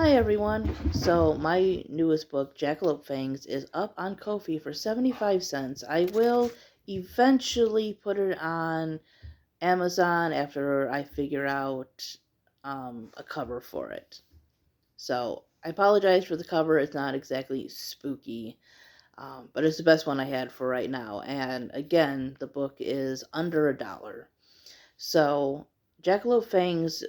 Hi everyone. So my newest book, Jackalope Fangs, is up on Ko-fi for 75 cents. I will eventually put it on Amazon after I figure out a cover for it. So I apologize for the cover. It's not exactly spooky, but it's the best one I had for right now. And again, the book is under $1. So Jackalope Fangs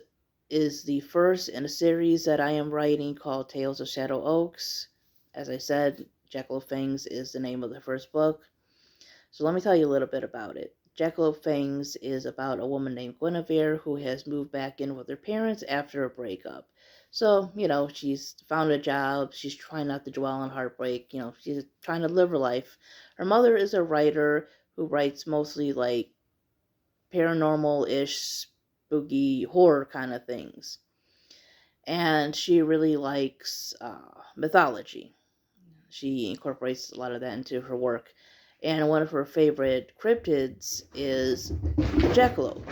is the first in a series that I am writing called Tales of Shadow Oaks. As I said, Jackalope Fangs is the name of the first book. So let me tell you a little bit about it. Jackalope Fangs is about a woman named Guinevere who has moved back in with her parents after a breakup. So, she's found a job. She's trying not to dwell on heartbreak. She's trying to live her life. Her mother is a writer who writes mostly like paranormal-ish, spooky horror kind of things. And she really likes mythology. She incorporates a lot of that into her work. And one of her favorite cryptids is the jackalope.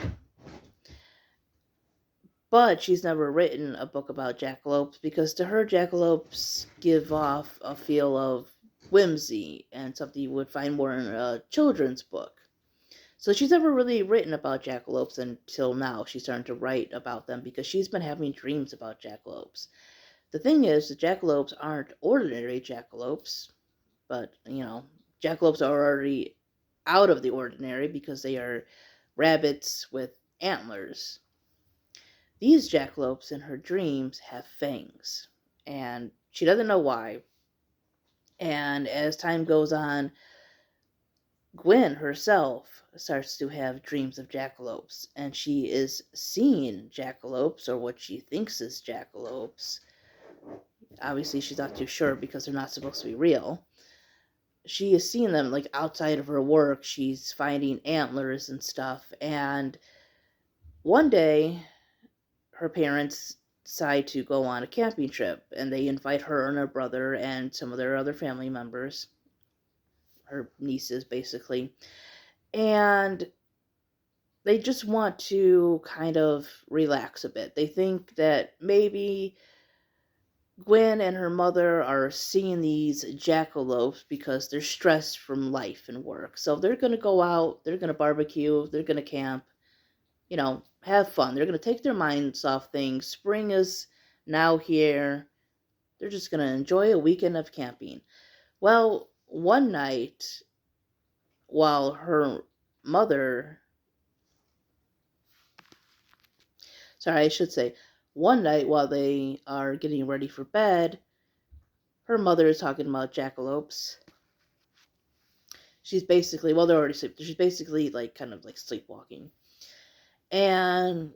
But she's never written a book about jackalopes because to her, jackalopes give off a feel of whimsy and something you would find more in a children's book. So she's never really written about jackalopes until now. She's starting to write about them because she's been having dreams about jackalopes. The thing is, the jackalopes aren't ordinary jackalopes, but, jackalopes are already out of the ordinary because they are rabbits with antlers. These jackalopes in her dreams have fangs, and she doesn't know why. And as time goes on, Gwen herself starts to have dreams of jackalopes, and she is seeing jackalopes, or what she thinks is jackalopes. Obviously, she's not too sure because they're not supposed to be real. She is seeing them like outside of her work. She's finding antlers and stuff. And one day, her parents decide to go on a camping trip, and they invite her and her brother and some of their other family members, her nieces basically. And they just want to kind of relax a bit. They think that maybe Gwen and her mother are seeing these jackalopes because they're stressed from life and work. So they're going to go out, they're going to barbecue, they're going to camp, have fun. They're going to take their minds off things. Spring is now here. They're just going to enjoy a weekend of camping. Well, one night, while her mother, sorry, I should say, one night while they are getting ready for bed, her mother is talking about jackalopes. She's basically, well, they're already asleep. She's basically like kind of like sleepwalking. And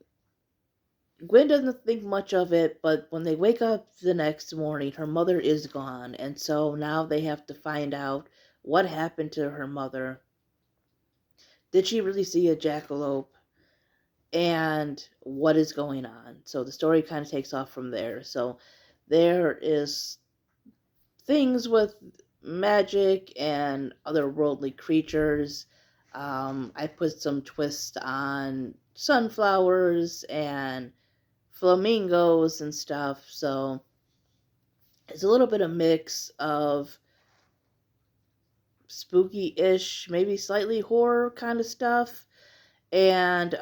Gwen doesn't think much of it, but when they wake up the next morning, her mother is gone. And so now they have to find out what happened to her mother. Did she really see a jackalope? And what is going on? So the story kind of takes off from there. So there is things with magic and otherworldly creatures. I put some twist on sunflowers and flamingos and stuff. So it's a little bit of mix of spooky-ish, maybe slightly horror kind of stuff, and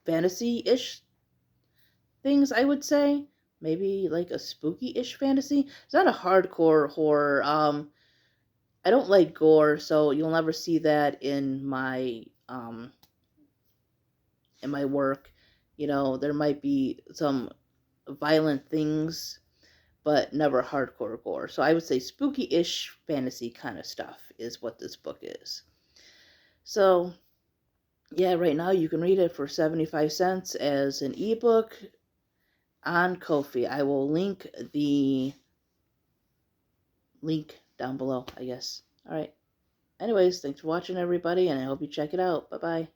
fantasy-ish things, I would say. Maybe like a spooky-ish fantasy. It's not a hardcore horror. I don't like gore, so you'll never see that in my work. There might be some violent things, but never hardcore gore. So I would say spooky-ish fantasy kind of stuff is what this book is. So, yeah, right now you can read it for 75 cents as an ebook on Ko-fi. I will link the link down below, I guess. All right. Anyways, thanks for watching, everybody, and I hope you check it out. Bye-bye.